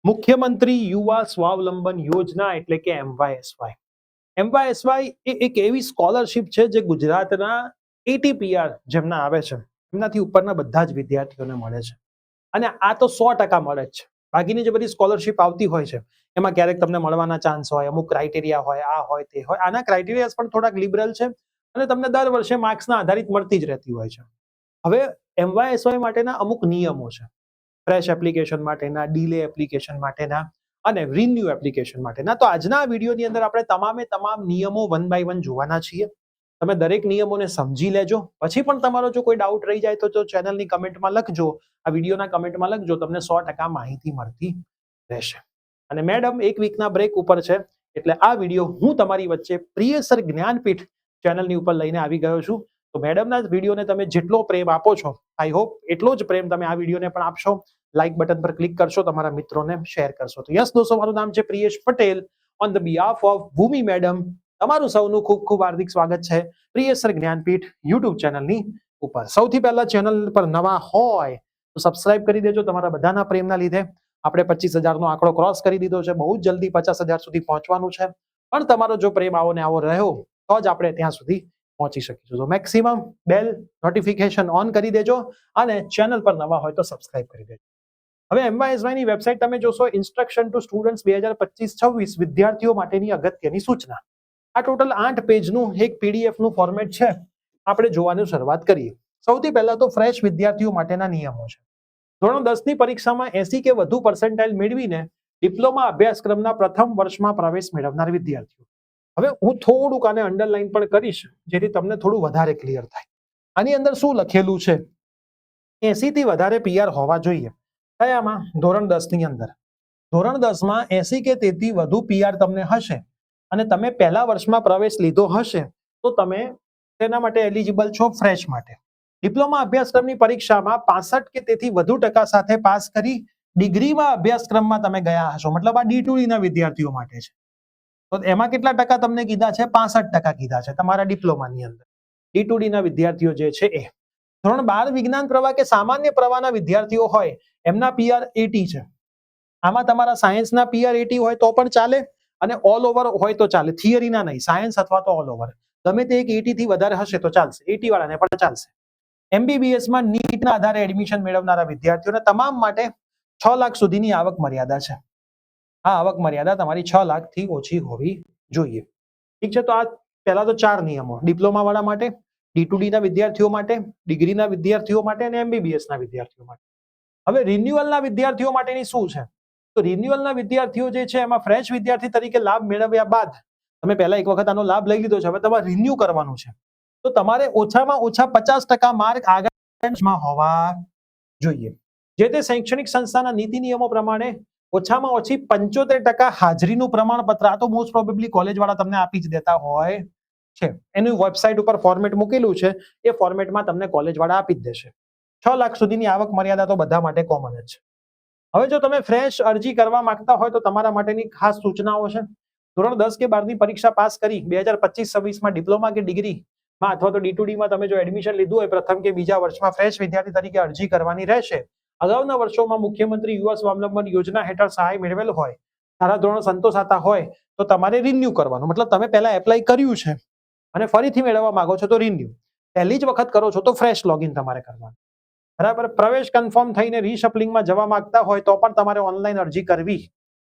મુખ્યમંત્રી યુવા સ્વાવલંબન યોજના એટલે કે MYSY. MYSY એ એક એવી સ્કોલરશિપ છે જે ગુજરાતના ATPR જેમના આવે છે એમનાથી ઉપરના બધા જ વિદ્યાર્થીઓને મળે છે. અને આ તો 100% મળે જ છે. બાકીની જે બધી સ્કોલરશિપ આવતી હોય છે એમાં ક્યારેક તમને મળવાના ચાન્સ હોય, અમુક ક્રાઇટેરિયા હોય, આ હોય તે હોય. આના ક્રાઇટેરિયા પણ થોડાક લિબરલ છે અને તમને દર વર્ષે માર્ક્સના આધારિત મળતી જ રહેતી હોય છે. હવે MYSY માટેના અમુક નિયમો છે. ફ્રેશ એપ્લિકેશન માટેના, ડીલે એપ્લિકેશન માટેના અને રિન્યુ એપ્લિકેશન માટેના. તો આજના વિડીયોની અંદર આપણે તમામ નિયમો વન બાય વન જોવાના છીએ. તમે દરેક નિયમોને સમજી લેજો. પછી પણ તમારો જો કોઈ ડાઉટ રહી જાય તો ચેનલની કમેન્ટમાં લખજો, આ વિડીયોના કમેન્ટમાં લખજો, તમને 100% માહિતી મળતી રહેશે. અને મેડમ એક વીકના બ્રેક ઉપર છે એટલે આ વિડીયો હું તમારી વચ્ચે પ્રિયસર જ્ઞાનપીઠ ચેનલની ઉપર લઈને આવી ગયો છું. તો મેડમના વિડીયોને તમે જેટલો પ્રેમ આપો છો, આઈ હોપ એટલો જ પ્રેમ તમે આ વિડીયોને પણ આપશો. લાઇક બટન પર ક્લિક કરશો, તમારા મિત્રોને શેર કરશો. તો યસ દોસ્તો, મારું નામ છે Priyesh Patel. On the behalf of Bhumi madam તમારું સૌનું ખૂબ ખૂબ હાર્દિક સ્વાગત છે પ્રિયસર જ્ઞાનપીઠ યુટ્યુબ ચેનલની ઉપર. સૌથી પહેલા ચેનલ પર નવા હોય તો સબસ્ક્રાઇબ કરી દેજો. તમારા બધાના પ્રેમના લીધે આપણે 25,000 નો આંકડો ક્રોસ કરી દીધો છે. બહુ જ જલ્દી 50,000 સુધી પહોંચવાનું છે. પણ તમારો જો પ્રેમ આવો ને આવો રહ્યો તો જ આપણે ત્યાં સુધી પહોંચી શકીશું. તો મેક્સિમમ બેલ નોટિફિકેશન ઓન કરી દેજો અને ચેનલ પર નવા હોય તો સબસ્ક્રાઇબ કરી દેજો. હવે MYSY ની વેબસાઇટ તમે જોશો, ઇન્સ્ટ્રક્શન ટુ સ્ટુડન્ટ્સ 2025-26 વિદ્યાર્થીઓ માટેની અગત્યની સૂચના. આ ટોટલ 8 પેજનું એક PDF નું ફોર્મેટ છે. આપણે જોવાની શરૂઆત કરીએ. સૌથી પહેલા તો ફ્રેશ વિદ્યાર્થીઓ માટેના નિયમો છે. ધોરણ 10 ની પરીક્ષામાં 80 કે વધુ પર્સન્ટાઇલ મેળવીને ડિપ્લોમા અભ્યાસક્રમના પ્રથમ વર્ષમાં પ્રવેશ મેળવનાર વિદ્યાર્થીઓ. હવે હું થોડુંક આને અંડરલાઈન પણ કરીશ જેથી તમને થોડું વધારે ક્લિયર થાય. આની અંદર શું લખેલું છે? 80 થી વધારે PR હોવા જોઈએ. કયામાં? ધોરણ 10 ની અંદર. ધોરણ 10 માં 80 કે તેથી વધુ PR તમને હશે અને તમે પહેલા વર્ષમાં પ્રવેશ લીધો હશે તો તમે તેના માટે એલિજિબલ છો ફ્રેશ માટે. ડિપ્લોમા અભ્યાસક્રમની પરીક્ષામાં 65 કે તેથી વધુ ટકા સાથે પાસ કરી ડિગ્રીમાં અભ્યાસક્રમમાં તમે ગયા હશો. મતલબ આ D2D ના વિદ્યાર્થીઓ માટે છે. તો એમાં કેટલા ટકા તમને કીધા છે? 65% કીધા છે તમારા ડિપ્લોમાની અંદર. D2D ના વિદ્યાર્થીઓ જે છે એ. ધોરણ 12 વિજ્ઞાન પ્રવાહ કે સામાન્ય પ્રવાહના વિદ્યાર્થીઓ હોય એમના PR 80 છે. આમાં તમારા સાયન્સના PR 80 હોય તો પણ ચાલે અને ઓલ ઓવર હોય તો ચાલે. થિયરીના નહીં, સાયન્સ અથવા તો ઓલ ઓવર ગમે તે એક 80 થી વધારે હશે તો ચાલશે. 80 વાળાને પણ ચાલશે. MBBS માં નીટના આધારે એડમિશન મેળવનારા વિદ્યાર્થીઓને તમામ માટે 6 લાખ સુધીની આવક મર્યાદા છે. આ આવક મર્યાદા તમારી 6 લાખથી ઓછી હોવી જોઈએ. ઠીક છે. તો આ પહેલા તો 4 નિયમો ડિપ્લોમા વાળા માટે, D2D ના વિદ્યાર્થીઓ માટે, ડિગ્રીના વિદ્યાર્થીઓ માટે અને MBBS ના વિદ્યાર્થીઓ માટે. હવે રિન્યુઅલના વિદ્યાર્થીઓ માટેની શું છે? તો રિન્યુઅલના વિદ્યાર્થીઓ જે છે એમાં ફ્રેશ વિદ્યાર્થી તરીકે લાભ મેળવ્યા બાદ તમે પહેલા એક વખત આનો લાભ લઈ લીધો છે, હવે તમારે રિન્યુ કરવાનું છે. તો તમારે ઓછામાં ઓછા 50% માર્ક આગળમાં હોવા જોઈએ. જે તે શૈક્ષણિક સંસ્થાના નીતિ નિયમો પ્રમાણે ઓછામાં ઓછી 75% હાજરીનું પ્રમાણપત્ર, આ તો મોસ્ટ પ્રોબેબલી કોલેજ વાળા તમને આપી જ દેતા હોય છે. એની વેબસાઇટ ઉપર ફોર્મેટ મૂકેલું છે, એ ફોર્મેટમાં તમને કોલેજ વાળા આપી જ દેશે. 6 લાખ સુધીની આવક મર્યાદા તો બધા માટે કોમન જ છે. હવે જો તમે ફ્રેશ અરજી કરવા માંગતા હોય તો તમારા માટેની ખાસ સૂચનાઓ છે. ધોરણ 10 કે 12 ની પરીક્ષા પાસ કરી 2025-26 માં ડિપ્લોમા કે ડિગ્રીમાં અથવા તો D2D માં તમે જો એડમિશન લીધું હોય પ્રથમ કે બીજા વર્ષમાં ફ્રેશ વિદ્યાર્થી તરીકે અરજી કરવાની રહેશે. અગાઉના વર્ષોમાં મુખ્યમંત્રી યુવા સ્વાવલંબન યોજના હેઠળ સહાય મેળવેલ હોય, સારા ધોરણ સંતોષાતા હોય તો તમારે રિન્યુ કરવાનું. મતલબ તમે પહેલા એપ્લાય કર્યું છે અને ફરીથી મેળવવા માંગો છો તો રિન્યુ. પહેલી જ વખત કરો છો તો ફ્રેશ લોગિન તમારે કરવાનું. બરાબર. પ્રવેશ કન્ફર્મ થઈને રીશફલિંગમાં જવા માંગતા હોય તો પણ તમારે ઓનલાઈન અરજી કરવી.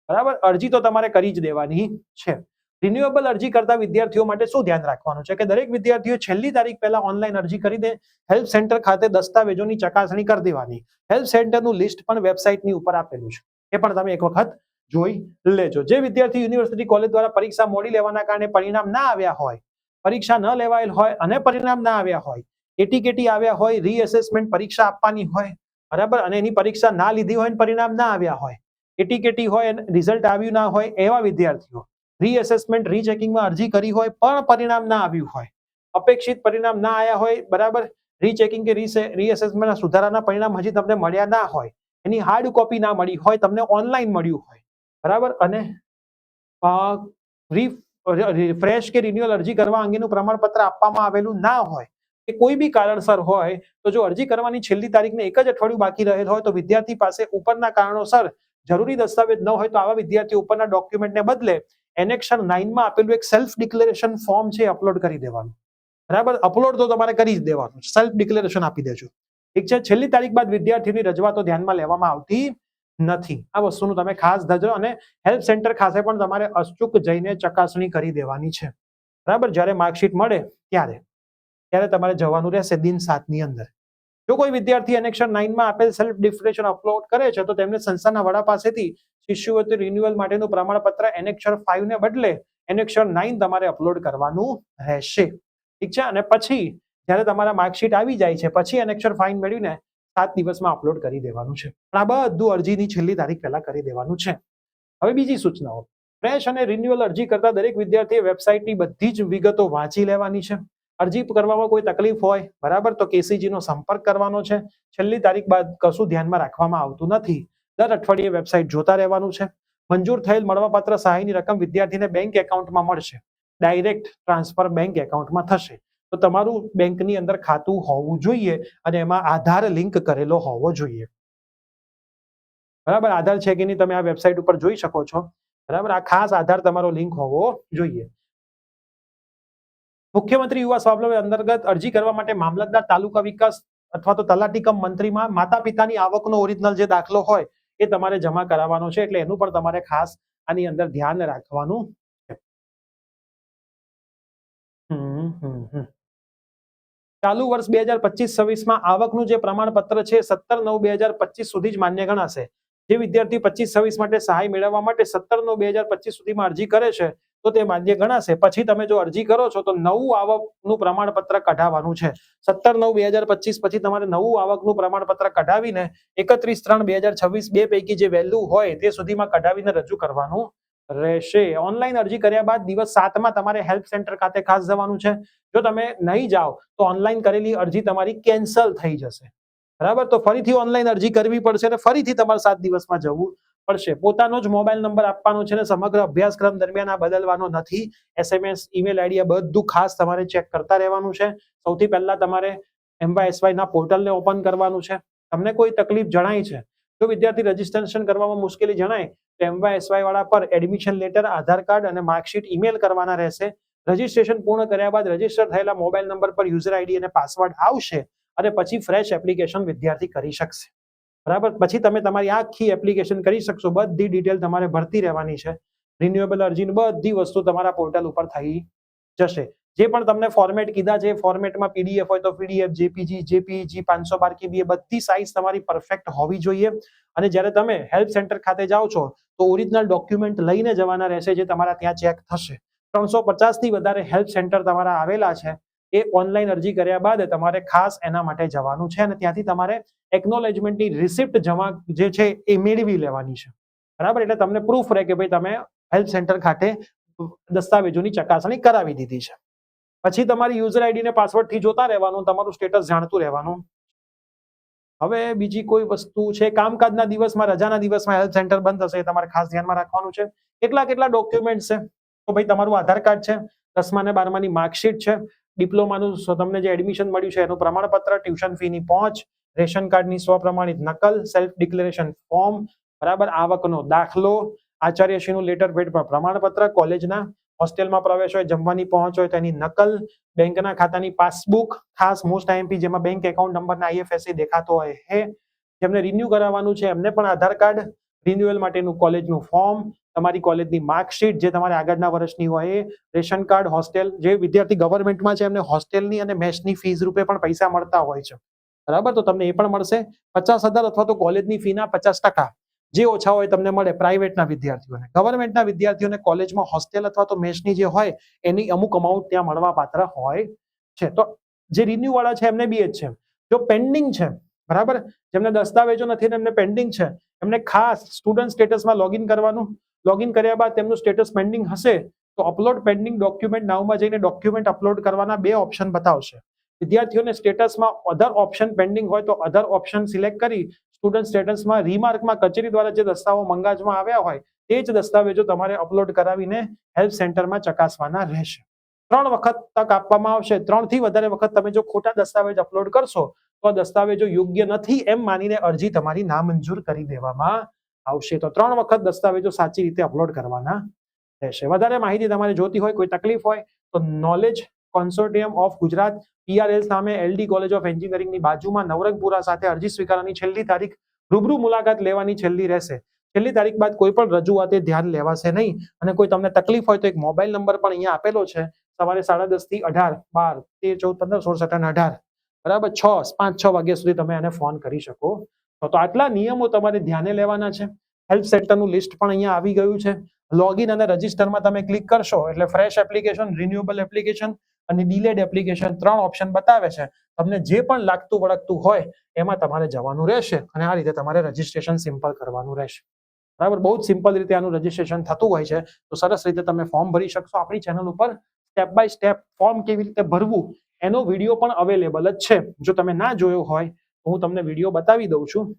બરાબર. અરજી તો તમારે કરી જ દેવાની છે. રિન્યુએબલ અરજી કરતા વિદ્યાર્થીઓ માટે શું ધ્યાન રાખવાનું છે કે દરેક વિદ્યાર્થીઓ છેલ્લી તારીખ પહેલા ઓનલાઈન અરજી કરી દે. હેલ્પ સેન્ટર ખાતે દસ્તાવેજોની ચકાસણી કરી દેવાની. હેલ્પ સેન્ટરનું લિસ્ટ પણ વેબસાઇટની ઉપર આપેલું છે, એ પણ તમે એક વખત જોઈ લેજો. જે વિદ્યાર્થી યુનિવર્સિટી કોલેજ દ્વારા પરીક્ષા મોડી લેવાના કારણે પરિણામ ના આવ્યા હોય, પરીક્ષા ન લેવાયેલ હોય અને પરિણામ ના આવ્યા હોય, એટીકેટી આવ્યા હોય, રીએસેસમેન્ટ પરીક્ષા આપવાની હોય, બરાબર, અને એની પરીક્ષા ના લીધી હોય અને પરિણામ ના આવ્યા હોય, એટીકેટી હોય અને રિઝલ્ટ આવ્યું ના હોય એવા વિદ્યાર્થીઓ, રીએસેસમેન્ટ રીચેકિંગમાં અરજી કરી હોય પણ પરિણામ ના આવ્યું હોય, અપેક્ષિત પરિણામ ના આવ્યા હોય, બરાબર, રીચેકિંગ કે રીએસેસમેન્ટના સુધારાના પરિણામ હજી તમને મળ્યા ના હોય, એની હાર્ડ કોપી ના મળી હોય, તમને ઓનલાઈન મળ્યું હોય, બરાબર, અને ફ્રેશ કે રિન્યુઅલ અરજી કરવા અંગેનું પ્રમાણપત્ર આપવામાં આવેલું ના હોય કે કોઈ બી કારણસર હોય તો જો અરજી કરવાની છેલ્લી તારીખને એક જ અઠવાડિયું બાકી રહેલ હોય તો વિદ્યાર્થી પાસે ઉપરના કારણોસર જરૂરી દસ્તાવેજ ન હોય તો આવા વિદ્યાર્થીઓ ઉપરના ડોક્યુમેન્ટને બદલે એનેક્શન 9 માં આપેલું એક સેલ્ફ ડિક્લેરેશન ફોર્મ છે અપલોડ કરી દેવાનું. બરાબર, અપલોડ તો તમારે કરી જ દેવાનું, સેલ્ફ ડિક્લેરેશન આપી દેજો. ઠીક છે. છેલ્લી તારીખ બાદ વિદ્યાર્થીની રજૂઆતો ધ્યાનમાં લેવામાં આવતી નથી. આ વસ્તુનું તમે ખાસ ધ્યાન, અને હેલ્પ સેન્ટર ખાતે પણ તમારે અચૂક જઈને ચકાસણી કરી દેવાની છે. બરાબર, જ્યારે માર્કશીટ મળે ત્યારે તમારે જવાનું રહેશે દિન 7 ની અંદર. જો કોઈ વિદ્યાર્થી એનેક્શન 9 માં આપેલ સેલ્ફ ડિક્લેરેશન અપલોડ કરે છે તો તેમને સંસ્થાના વડા પાસેથી શિષ્યવૃત્તિ રિન્યુઅલ માટેનું પ્રમાણપત્ર એનેક્શન 5 ને બદલે એનેક્શન 9 તમારે અપલોડ કરવાનું રહેશે. ઠીક છે. અને પછી જ્યારે તમારા માર્કશીટ આવી જાય છે પછી એનેક્શન 5 મેળવીને 7 દિવસમાં અપલોડ કરી દેવાનું છે. આ બધું અરજીની છેલ્લી તારીખ પહેલા કરી દેવાનું છે. હવે બીજી સૂચનાઓ, ફ્રેશ અને રિન્યુઅલ અરજી કરતા દરેક વિદ્યાર્થીએ વેબસાઇટની બધી જ વિગતો વાંચી લેવાની છે. અરજી કરવામાં કોઈ તકલીફ હોય, બરાબર, તો કેસીજી નો સંપર્ક કરવાનો છે. છેલ્લી તારીખ બાદ કશું ધ્યાનમાં રાખવામાં આવતું નથી. દર અઠવાડિયે વેબસાઇટ જોતા રહેવાનું છે. મંજૂર થયેલ મળવાપાત્ર સહાયની રકમ વિદ્યાર્થીને બેંક એકાઉન્ટમાં મળશે. ડાયરેક્ટ ટ્રાન્સફર બેંક એકાઉન્ટમાં થશે. તો તમારું બેંકની અંદર ખાતું હોવું જોઈએ અને એમાં આધાર લિંક કરેલો હોવો જોઈએ. બરાબર, આધાર છે કે નહીં તમે આ વેબસાઇટ ઉપર જોઈ શકો છો. બરાબર, આ ખાસ આધાર તમારો લિંક હોવો જોઈએ. મુખ્યમંત્રી યુવા સ્વાવલંબન અંતર્ગત અરજી કરવા માટે મામલતદાર, તાલુકા વિકાસ અથવા તો તલાટી કમ મંત્રીમાં માતા પિતાની આવકનો ઓરિજિનલ જે દાખલો હોય એ તમારે જમા કરાવવાનો છે. એટલે એનું પણ તમારે ખાસ આની અંદર ધ્યાન રાખવાનું છે. ચાલુ વર્ષ 2025-26 માં આવકનું જે પ્રમાણપત્ર છે 17/9/2025 સુધી જ માન્ય ગણાશે. જે વિદ્યાર્થી 25-26 માટે સહાય મેળવવા માટે 17/9/2025 સુધીમાં અરજી કરે છે તો તે માન્ય ગણાશે. પછી તમે જો અરજી કરો છો તો નવું આવકનું પ્રમાણપત્ર કઢાવવાનું છે. 17/9/2025 પછી તમારે નવું આવકનું પ્રમાણપત્ર કઢાવીને 31/3/2026 બે પૈકી જે વેલ્યુ હોય તે સુધીમાં કઢાવીને રજૂ કરવાનું રહેશે. ઓનલાઈન અરજી કર્યા બાદ દિવસ 7 માં તમારે હેલ્પ સેન્ટર ખાતે ખાસ જવાનું છે. જો તમે નહીં જાઓ તો ઓનલાઈન કરેલી અરજી તમારી કેન્સલ થઈ જશે. બરાબર, તો ફરીથી ઓનલાઈન અરજી કરવી પડશે અને ફરીથી તમારે 7 દિવસમાં જવું પડશે. પોતાનો જ મોબાઈલ નંબર આપવાનો છે અને સમગ્ર અભ્યાસક્રમ દરમિયાન આ બદલવાનો નથી. SMS, ઈમેલ આઈડી બધું ખાસ તમારે ચેક કરતા રહેવાનું છે. સૌથી પહેલા તમારે MYSY ના પોર્ટલને ઓપન કરવાનું છે. તમને કોઈ તકલીફ જણાય છે, જો વિદ્યાર્થી રજીસ્ટ્રેશન કરવામાં મુશ્કેલી જણાય તો MYSY વાળા પર એડમિશન લેટર, આધાર કાર્ડ અને માર્કશીટ ઈમેલ કરવાના રહેશે. રજીસ્ટ્રેશન પૂર્ણ કર્યા બાદ રજીસ્ટર થયેલા મોબાઈલ નંબર પર યુઝર આઈડી અને પાસવર્ડ આવશે અને પછી ફ્રેશ એપ્લિકેશન વિદ્યાર્થી કરી શકશે. બરાબર, પછી તમે તમારી આખી એપ્લિકેશન કરી શકશો. બધી ડિટેલ તમારે ભરતી રહેવાની છે. રિન્યુએબલ અરજીની બધી વસ્તુ તમારા પોર્ટલ ઉપર થઈ જશે. જે પણ તમને ફોર્મેટ કીધા છે ફોર્મેટમાં PDF હોય તો PDF, JPG 512 KB બધી સાઇઝ તમારી પરફેક્ટ હોવી જોઈએ. અને જ્યારે તમે હેલ્પ સેન્ટર ખાતે જાઓ છો તો ઓરિજિનલ ડોક્યુમેન્ટ લઈને જવાના રહેશે જે તમારા ત્યાં ચેક થશે. 350 થી વધારે હેલ્પ સેન્ટર તમારા આવેલા છે. એ ઓનલાઈન અરજી કર્યા બાદ તમારે ખાસ એના માટે જવાનું છે અને ત્યાંથી તમારે એકનોલેજમેન્ટની રિસિપ્ટ જમા જે છે એ મેળવી લેવાની છે. બરાબર, એટલે તમને પ્રૂફ રહે કે ભાઈ તમે હેલ્પ સેન્ટર ખાતે દસ્તાવેજોની ચકાસણી કરાવી દીધી છે. પછી તમારી યુઝર આઈડી ને પાસવર્ડ થી જોતા રહેવાનું, તમારું સ્ટેટસ જાણતું રહેવાનું. હવે બીજી કોઈ વસ્તુ છે, કામકાજના દિવસમાં, રજાના દિવસમાં હેલ્પ સેન્ટર બંધ થશે, તમારે ખાસ ધ્યાનમાં રાખવાનું છે. કેટલા ડોક્યુમેન્ટ છે, તો ભાઈ તમારું આધાર કાર્ડ છે, 10મા અને 12માની માર્કશીટ છે, ડિપ્લોમાનું તમને જે એડમિશન મળ્યું છે એનું પ્રમાણપત્ર, ટ્યુશન ફીની પહોંચ, રેશન કાર્ડની સ્વપ્રમાણિત નકલ, સેલ્ફ ડિક્લેરેશન ફોર્મ, બરાબર, આવકનો દાખલો, આચાર્યશ્રીનું લેટર પેડ પર પ્રમાણપત્ર, કોલેજના હોસ્ટેલમાં પ્રવેશ હોય, જમવાની પહોંચ હોય તેની નકલ, બેંકના ખાતાની પાસબુક, ખાસ મોસ્ટ IMP જેમાં બેંક એકાઉન્ટ નંબરના IFSC દેખાતો હોય હે. જેમને રિન્યુ કરાવવાનું છે એમને પણ આધાર કાર્ડ, રિન્યુઅલ માટેનું કોલેજનું ફોર્મ, તમારી કોલેજની માર્કશીટ જે તમારે આગળના વર્ષની હોય એ, રેશન કાર્ડ, હોસ્ટેલ, જે વિદ્યાર્થી ગવર્મેન્ટમાં છે એમને હોસ્ટેલની અને મેસની ફીસ રૂપે પણ પૈસા મળતા હોય છે. બરાબર, તો તમને એ પણ મળશે. 50,000 અથવા તો કોલેજની ફીના 50% જે ઓછા હોય તમને મળે પ્રાઇવેટના વિદ્યાર્થીઓને. ગવર્મેન્ટના વિદ્યાર્થીઓને કોલેજમાં હોસ્ટેલ અથવા તો મેસની જે હોય એની અમુક અમાઉન્ટ ત્યાં મળવા પાત્ર હોય છે. તો જે રિન્યુ વાળા છે એમને બી એ જ છે. જો પેન્ડિંગ છે, બરાબર, જેમને દસ્તાવેજો નથી ને એમને પેન્ડિંગ છે, એમને ખાસ સ્ટુડન્ટ સ્ટેટસમાં લોગિન કરવાનું. લોગિન કર્યા બાદ તેમનું સ્ટેટસ પેન્ડિંગ હશે તો અપલોડ પેન્ડિંગ ડોક્યુમેન્ટ નાવમાં જઈને ડોક્યુમેન્ટ અપલોડ કરવાના 2 ઓપ્શન બતાવશે. વિદ્યાર્થીઓને સ્ટેટસમાં અધર ઓપ્શન પેન્ડિંગ હોય તો અધર ઓપ્શન સિલેક્ટ કરી સ્ટુડન્ટ સ્ટેટસમાં રીમાર્કમાં કચેરી દ્વારા જે દસ્તાવેજો મંગાવવામાં આવ્યા હોય તે જ દસ્તાવેજો તમારે અપલોડ કરાવીને હેલ્પ સેન્ટરમાં ચકાસવાના રહેશે. 3 વખત તક આપવામાં આવશે. 3 થી વધારે વખત તમે જો ખોટા દસ્તાવેજ અપલોડ કરશો તો દસ્તાવેજો યોગ્ય નથી એમ માનીને અરજી તમારી નામંજૂર કરી દેવામાં આવશે. તો 3 વખત દસ્તાવેજો સાચી રીતે અપલોડ કરવાના રહેશે. વધારે માહિતી તમારે જોતી હોય, કોઈ તકલીફ હોય તો knowledge consortium of Gujarat PRL સામે LD કોલેજ ઓફ એન્જિનિયરિંગની બાજુમાં નવરંગપુરા સાથે અરજી સ્વીકારવાની છેલ્લી તારીખ, રૂબરૂ મુલાકાત લેવાની છેલ્લી રહેશે. છેલ્લી તારીખ બાદ કોઈ પણ રજૂઆતે ધ્યાન લેવાશે નહીં. અને કોઈ તમને તકલીફ હોય તો એક મોબાઈલ નંબર પણ અહીંયા આપેલો છે. સવારે 10:30 થી 18, 12, 13, 14, 15, 16, 17 અને 18 બરાબર 5-6 વાગ્યા સુધી તમે એને ફોન કરી શકો. તો આટલા નિયમો તમારે ધ્યાને લેવાના છે. હેલ્પ સેન્ટરનું લિસ્ટ પણ અહીંયા આવી ગયું છે. લોગિન અને રજિસ્ટરમાં તમે ક્લિક કરશો એટલે ફ્રેશ એપ્લિકેશન, રિન્યુએબલ એપ્લિકેશન અને ડિલેડ એપ્લિકેશન 3 ઓપ્શન બતાવે છે. તમને જે પણ લાગતું વળગતું હોય એમાં તમારે જવાનું રહેશે અને આ રીતે તમારે રજિસ્ટ્રેશન સિમ્પલ કરવાનું રહેશે. બરાબર, બહુ જ સિમ્પલ રીતે આનું રજિસ્ટ્રેશન થતું હોય છે. તો સરસ રીતે તમે ફોર્મ ભરી શકશો. આપણી ચેનલ ઉપર સ્ટેપ બાય સ્ટેપ ફોર્મ કેવી રીતે ભરવું એનો વિડીયો પણ અવેલેબલ જ છે. જો તમે ના જોયો હોય તો હું તમને વિડીયો બતાવી દઉં છું.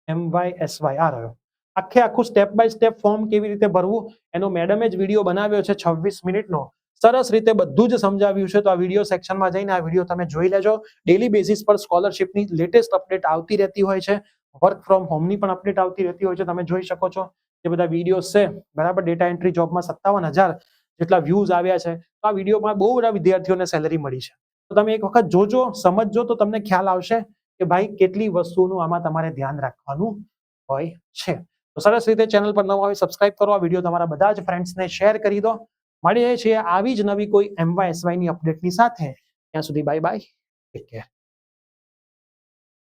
MYSY આ રહ્યો. આખું સ્ટેપ બાય સ્ટેપ ફોર્મ કેવી રીતે ભરવું એનો મેડમે જ વિડીયો બનાવ્યો છે 26 મિનિટનો. સરસ રીતે બધું જ સમજાવ્યું છે. તો આ વિડીયો સેક્શનમાં જઈને આ વિડીયો તમે જોઈ લેજો. ડેલી બેસિસ પર સ્કોલરશિપની લેટેસ્ટ અપડેટ આવતી રહેતી હોય છે. વર્ક ફ્રોમ હોમની પણ અપડેટ આવતી રહેતી હોય છે. તમે જોઈ શકો છો જે બધા વિડીયોઝ છે બરાબર. ડેટા એન્ટ્રી જોબમાં 57,000 જેટલા વ્યૂઝ આવ્યા છે. તો આ વિડીયોમાં બહુ બધા વિદ્યાર્થીઓને સેલેરી મળી છે. તો તમે એક વખત જોજો, સમજજો તો તમને ખ્યાલ આવશે કે ભાઈ કેટલી વસ્તુનું આમાં તમારે ધ્યાન રાખવાનું હોય છે. તો સરસ રીતે ચેનલ પર નવા હોય સબસ્ક્રાઇબ કરો. આ વિડીયો તમારા બધા જ ફ્રેન્ડ્સને શેર કરી દો. મળીએ છીએ આવી જ નવી કોઈ MYSY ની અપડેટની સાથે. ત્યાં સુધી બાય બાય, ટેક કેર.